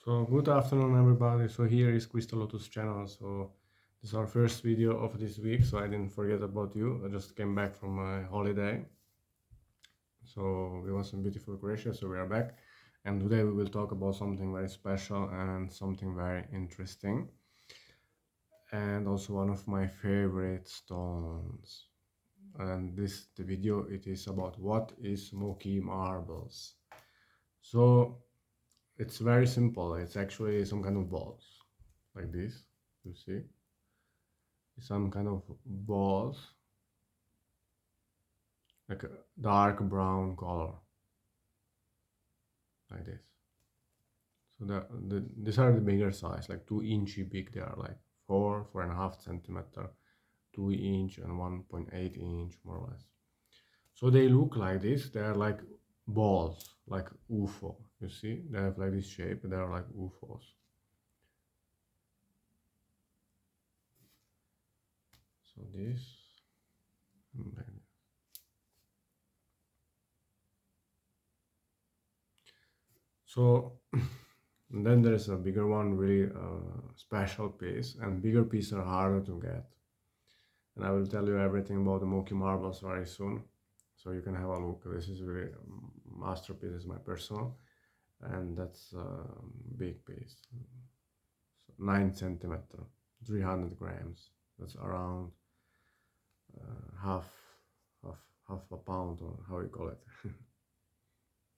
So good afternoon everybody. So here is Crystal Lotus channel. So this is our first video of this week. So I didn't forget about you. I just came back from my holiday. So it was in beautiful Croatia. So we are back. And today we will talk about something very special and something very interesting. And also one of my favorite stones. And the video it is about what is Moqui Marbles. So it's very simple. It's actually some kind of balls like this, you see, some kind of balls like a dark brown color like this. So these are the bigger size, like 2 inch big. They are like 4.5 centimeter, 2 inch and 1.8 inch more or less. So they look like this. They are like balls, like UFO. You see, they have like this shape. They are like UFOs. So this. So then there's a bigger one, really special piece, and bigger pieces are harder to get. And I will tell you everything about the Moki marbles very soon, so you can have a look. This is really a masterpiece, is my personal, and that's a big piece, so 9 centimeter, 300 grams. That's around half, half, half a pound, or how you call it.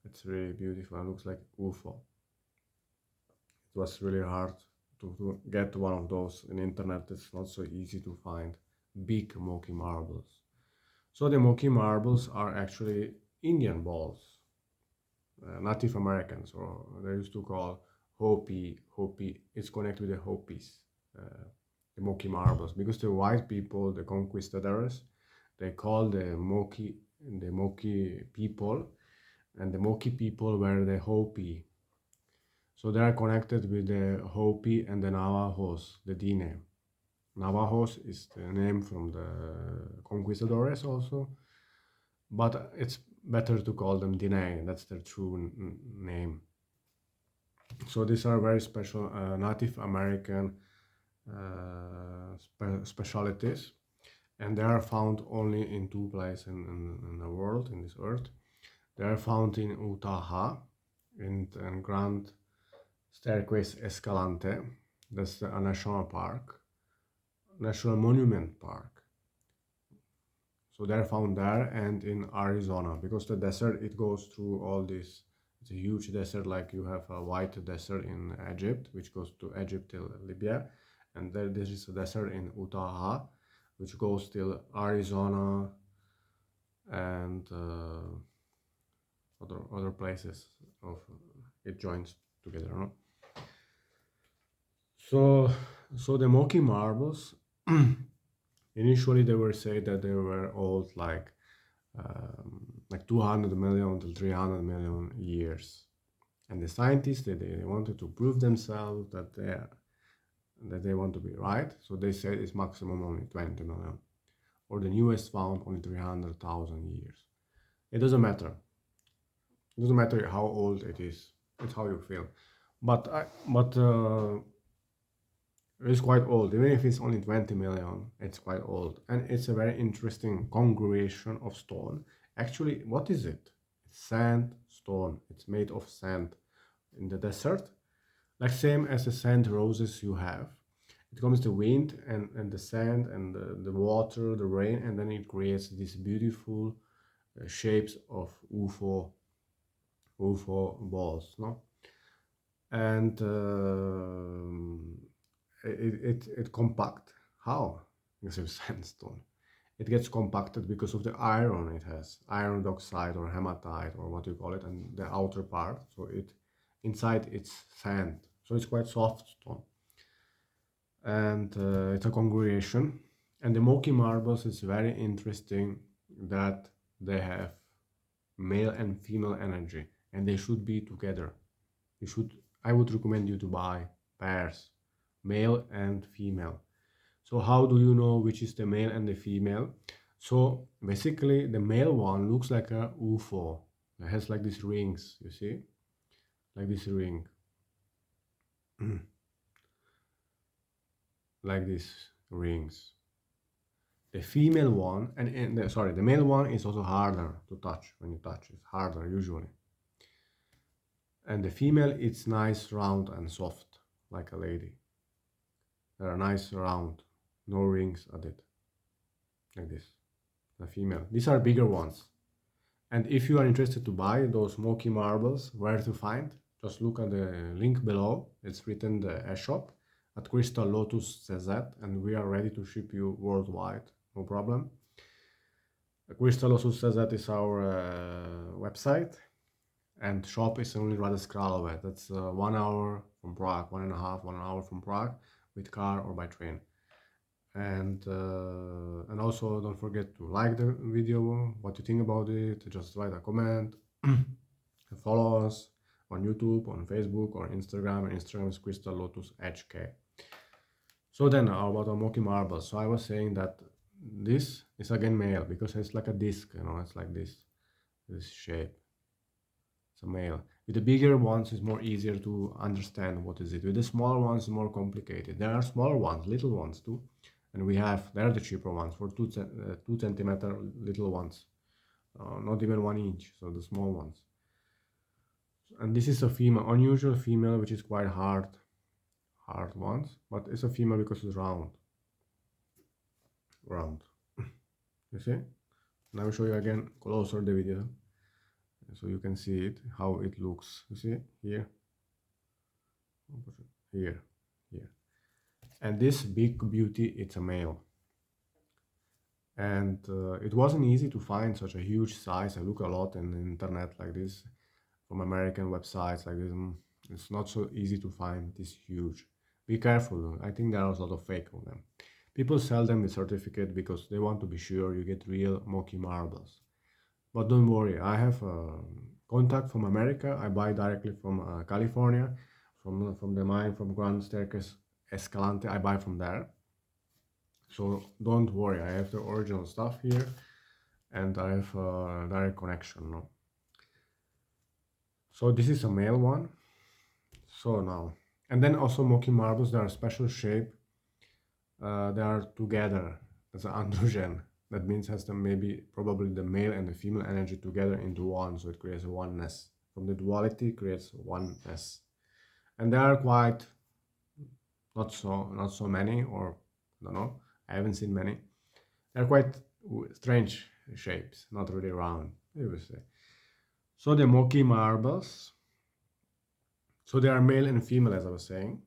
It's really beautiful. It looks like UFO. It was really hard to get one of those in internet. It's not so easy to find big Moki marbles. So the Moki marbles are actually Indian balls, Native Americans, or they used to call Hopi. It's connected with the Hopis, the Moki marbles, because the white people, the conquistadors, they call the Moki people, and the Moki people were the Hopi. So they are connected with the Hopi and the Navajos, the Dine. Navajos is the name from the conquistadores also, but it's better to call them Dine. That's their true name. So these are very special Native American specialities, and they are found only in 2 places in the world, in this earth. They are found in Utah, in Grand Staircase Escalante. That's a national park, national monument park. So they're found there, and in Arizona, because the desert, it goes through all this. It's a huge desert, like you have a white desert in Egypt, which goes to Egypt till Libya, and there this is a desert in Utah, which goes till Arizona and other places of it joins together, no? So the Moki marbles, initially they were said that they were old like 200 million to 300 million years, and the scientists they wanted to prove themselves that they want to be right, so they said it's maximum only 20 million, or the newest found only 300,000 years. It doesn't matter. It doesn't matter how old it is. It's how you feel. But it's quite old. Even if it's only 20 million, it's quite old. And it's a very interesting congregation of stone. Actually, what is it? It's sandstone. It's made of sand in the desert. Like same as the sand roses you have. It comes the wind and the sand and the water, the rain, and then it creates these beautiful shapes of UFO balls, no? And it compact. How? Because of sandstone. It gets compacted because of the iron it has, iron oxide or hematite or what you call it, and the outer part. So it inside it's sand. So it's quite soft stone. And it's a congregation. And the Moki marbles is very interesting that they have male and female energy, and they should be together. I would recommend you to buy pairs, male and female. So how do you know which is the male and the female? So basically the male one looks like a UFO. It has like these rings, you see, like this ring. like these rings. The female one, sorry, the male one is also harder to touch. When you touch, it's harder usually. And the female, it's nice, round, and soft, like a lady. They are nice, round, no rings at it, like this. The female. These are bigger ones. And if you are interested to buy those Moki marbles, where to find? Just look at the link below. It's written the shop at Crystal Lotus CZ, and we are ready to ship you worldwide. No problem. Crystal Lotus CZ is our website, and shop is only Rades Kralove. That's 1 hour from Prague, 1.5 hour from Prague, with car or by train. And also don't forget to like the video, what you think about it, just write a comment, and follow us on YouTube, on Facebook, or Instagram, and Instagram is Crystal Lotus HK. So then about our Moqui marbles. So I was saying that this is again male because it's like a disc, it's like this shape. It's a male. With the bigger ones, it's more easier to understand what is it. With the smaller ones, it's more complicated. There are smaller ones, little ones too. And they're the cheaper ones for 2 centimeter little ones, not even 1 inch, so the small ones. And this is a female, unusual female, which is quite hard ones, but it's a female because it's round. You see? And I will show you again closer the video, so you can see it, how it looks. You see here, here. And this big beauty, it's a male. And it wasn't easy to find such a huge size. I look a lot in the internet like this, from American websites like this. It's not so easy to find this huge. Be careful. I think there are a lot of fake of them. People sell them with certificate because they want to be sure you get real Moki marbles. But don't worry, I have a contact from America. I buy directly from California, from the mine, from Grand Staircase Escalante. I buy from there. So don't worry, I have the original stuff here, and I have a direct connection. No? So this is a male one. So now, and then also Moqui marbles, they are a special shape. They are together as an androgen. That means probably the male and the female energy together into one, so it creates a oneness. From the duality creates oneness, and they are quite not so many, or I don't know. I haven't seen many. They're quite strange shapes, not really round, you would say. So the Moqui marbles. So they are male and female, as I was saying.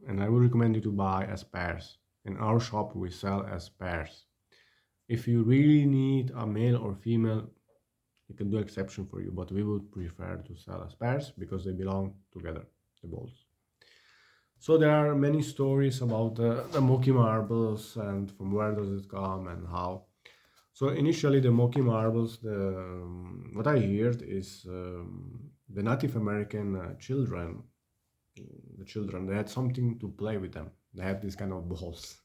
And I would recommend you to buy as pairs. In our shop, we sell as pairs. If you really need a male or female, you can do exception for you, but we would prefer to sell as pairs because they belong together, the balls. So there are many stories about the Moqui marbles and from where does it come and how. So initially the Moqui marbles, what I heard is the Native American children, they had something to play with them. They had these kind of balls.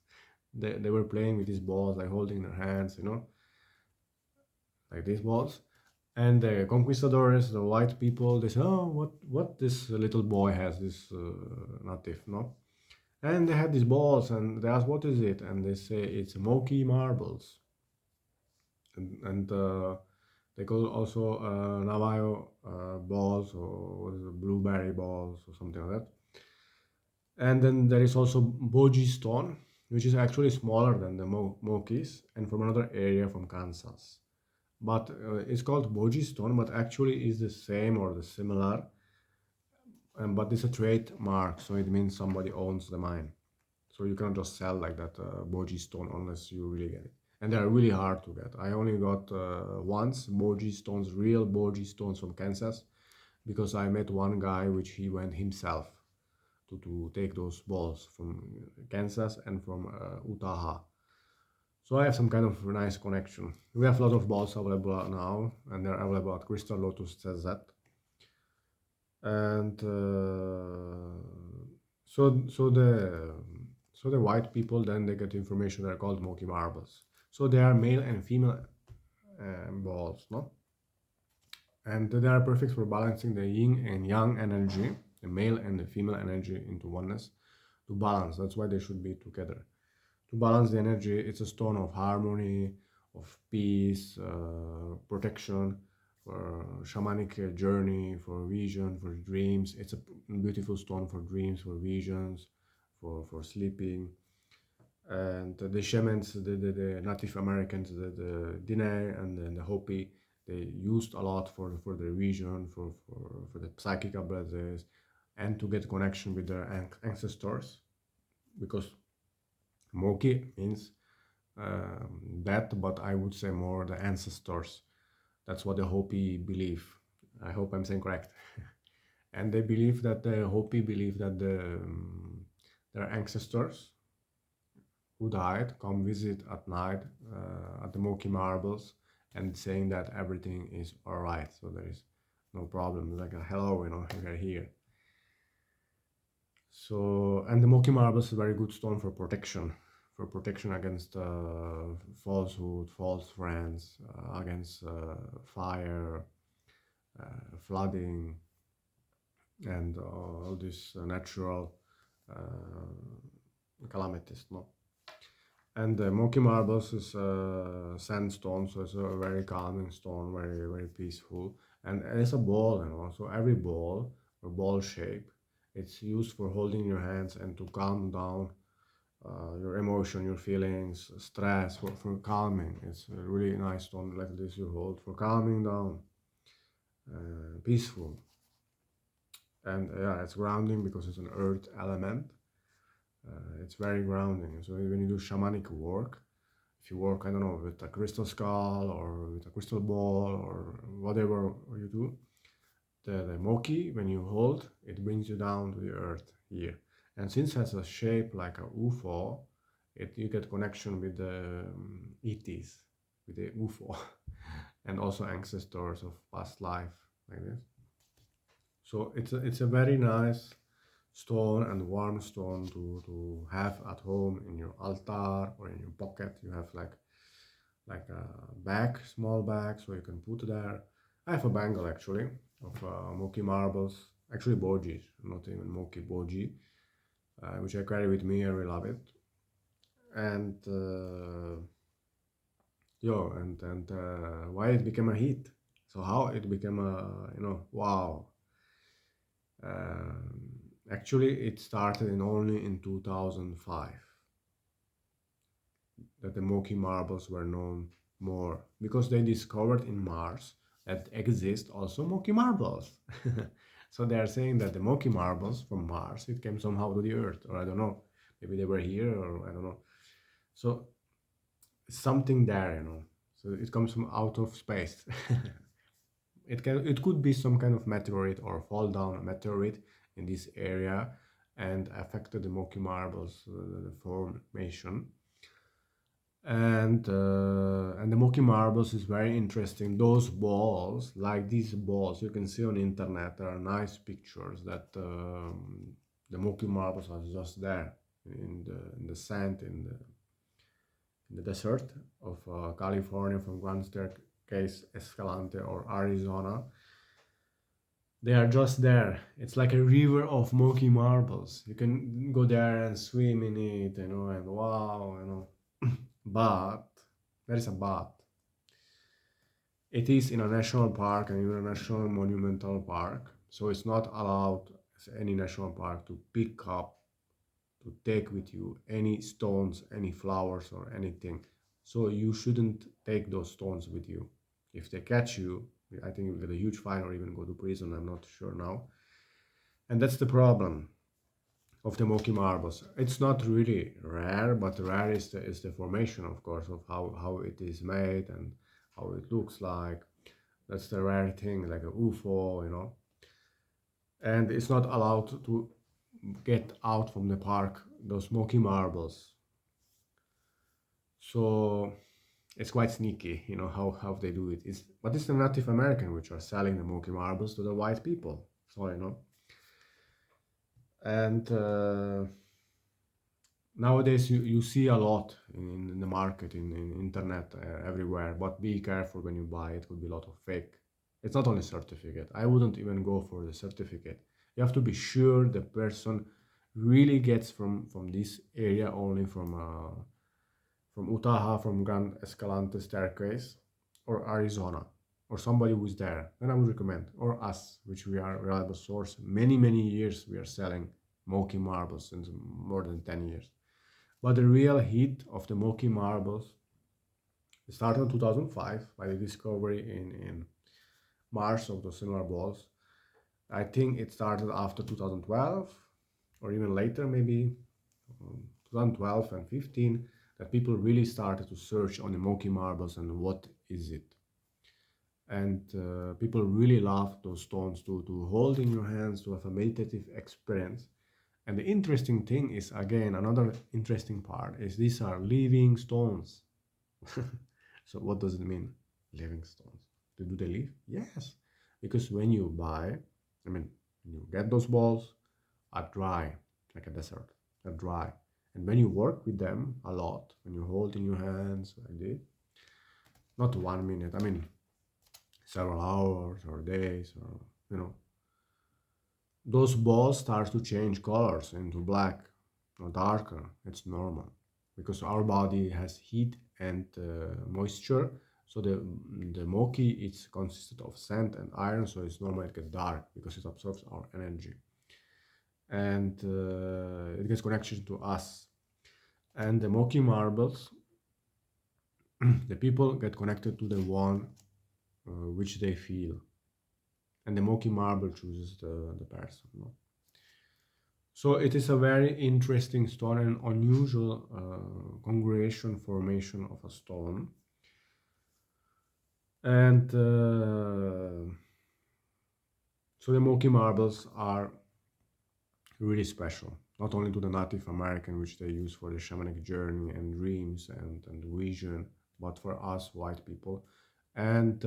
They were playing with these balls, like holding their hands, like these balls. And the conquistadors, the white people, they said, "Oh, what this little boy has, this native, no?" And they had these balls, and they asked, "What is it?" And they say it's Moqui marbles. And they call also Navajo balls, or what is it, blueberry balls, or something like that. And then there is also Boji stone, which is actually smaller than the Moquis, and from another area from Kansas. But it's called Boji stone, but actually is the same or the similar. But it's a trademark, so it means somebody owns the mine. So you cannot just sell like that Boji stone unless you really get it. And they're really hard to get. I only got once Boji stones, real Boji stones from Kansas, because I met one guy which he went himself to take those balls from Kansas and from Utah. So I have some kind of nice connection. We have a lot of balls available now, and they're available at Crystal Lotus CZ. And so the white people, then they get information. They're called Moqui marbles. So they are male and female balls, no? And they are perfect for balancing the yin and yang energy. a male and a female energy into oneness to balance. That's why they should be together. To balance the energy, it's a stone of harmony, of peace, protection, for shamanic journey, for vision, for dreams. It's a beautiful stone for dreams, for visions, for sleeping. And the shamans, the Native Americans, the Diné and the Hopi, they used a lot for their vision, for the psychic abilities, and to get connection with their ancestors, because Moki means that, but I would say more the ancestors. That's what the Hopi believe. I hope I'm saying correct. And they believe that the Hopi believe that their ancestors who died come visit at night at the Moqui Marbles and saying that everything is all right, so there is no problem. Like a hello, we are here. So, and the Moqui Marbles is a very good stone for protection against falsehood, false friends, against fire, flooding, and all these natural calamities. No. And the Moqui Marbles is a sandstone, so it's a very calming stone, very very peaceful. And it's a ball, So every ball or ball shape, it's used for holding your hands and to calm down your emotion, your feelings, stress, for calming. It's a really nice stone like this you hold for calming down, peaceful. And yeah, it's grounding because it's an earth element. It's very grounding. So when you do shamanic work, if you work, I don't know, with a crystal skull or with a crystal ball or whatever you do, the Moki, when you hold, it brings you down to the earth here. And since it has a shape like a UFO, you get connection with the ETs, with the UFO, and also ancestors of past life, like this. So it's a very nice stone and warm stone to have at home in your altar or in your pocket. You have like a bag, small bag, so you can put there. I have a bangle actually of Moqui marbles, actually bojis, not even Moki, boji, which I carry with me. I really love it. And why it became a hit? So how it became a wow. Actually, it started only in 2005 that the Moki marbles were known more, because they discovered in Mars that exist also Moki marbles. So they are saying that the Moki marbles from Mars, it came somehow to the Earth, or I don't know, maybe they were here, or I don't know. So something there, So it comes from out of space. It could be some kind of meteorite or fall down a meteorite in this area and affected the Moki marbles, the formation. And the Moki marbles is very interesting. Those balls, like these balls, you can see on internet. There are nice pictures that the Moki marbles are just there in the sand in the desert of California, from Grand Staircase, Escalante, or Arizona. They are just there. It's like a river of Moki marbles. You can go there and swim in it, and wow, But there is a but. It is in a national park and in a national monumental park, so it's not allowed as any national park to pick up, to take with you any stones, any flowers, or anything. So you shouldn't take those stones with you. If they catch you, I think you'll get a huge fine or even go to prison. I'm not sure now. And that's the problem of the Moki marbles. It's not really rare, but rare is the formation, of course, of how it is made and how it looks like. That's the rare thing, like a UFO. And it's not allowed to get out from the park, those Moki marbles. So it's quite sneaky, how they do it. But it's the Native American which are selling the Moki marbles to the white people. So, And nowadays you see a lot in the market, in internet, everywhere. But be careful when you buy. It could be a lot of fake. It's not only certificate. I wouldn't even go for the certificate. You have to be sure the person really gets from this area, only from Utah, from Grand Escalante Staircase, or Arizona, or somebody who's there. Then I would recommend, or us, which we are a reliable source. Many years we are selling Moki marbles since more than 10 years. But the real hit of the Moki marbles started in 2005 by the discovery in Mars of the similar balls. I think it started after 2012 or even later, maybe 2012 and 15, that people really started to search on the Moki marbles and what is it. And people really love those stones to hold in your hands, to have a meditative experience. And the interesting thing is, again, another interesting part is these are living stones. So what does it mean, living stones? Do they live? Yes, because when you buy, I mean, when you get those balls, are dry, like a desert, are dry. And when you work with them a lot, when you hold in your hands like this, not 1 minute, I mean, several hours or days, or, those balls start to change colors into black or darker. It's normal because our body has heat and moisture. So the moki, it's consisted of sand and iron, so it's normal it gets dark because it absorbs our energy, and it gets connection to us. And the moki marbles, the people get connected to the one which they feel, and the moki marble chooses the person. No? So it is a very interesting stone and unusual congregation formation of a stone. And so the Moqui marbles are really special, not only to the Native American, which they use for the shamanic journey and dreams and vision, but for us white people. And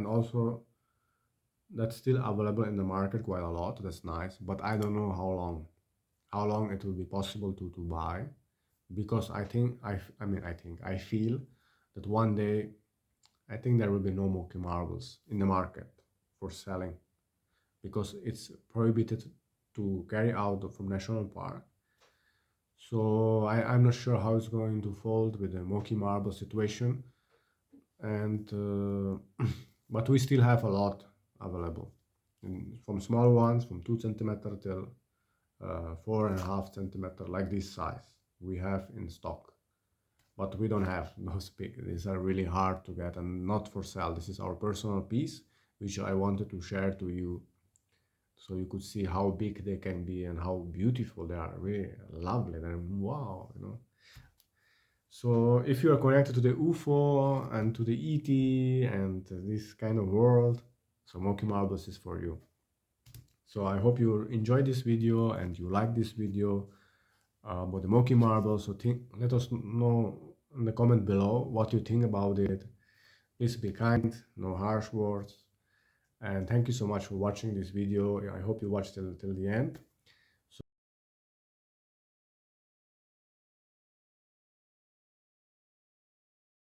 also that's still available in the market quite a lot. That's nice, but I don't know how long it will be possible to buy, because I feel that one day I think there will be no Moki marbles in the market for selling, because it's prohibited to carry out from national park. So I'm not sure how it's going to fold with the Moki marble situation, and but we still have a lot available, from small ones from 2 centimeter till 4.5 centimeter, like this size we have in stock. But we don't have those big. These are really hard to get and not for sale. This is our personal piece, which I wanted to share to you, so you could see how big they can be and how beautiful they are. Really lovely. They're wow. So if you are connected to the UFO and to the ET and this kind of world, so Moki Marbles is for you. So I hope you enjoyed this video and you like this video about the Moki Marbles. So let us know in the comment below what you think about it. Please be kind, no harsh words. And thank you so much for watching this video. I hope you watched till the end.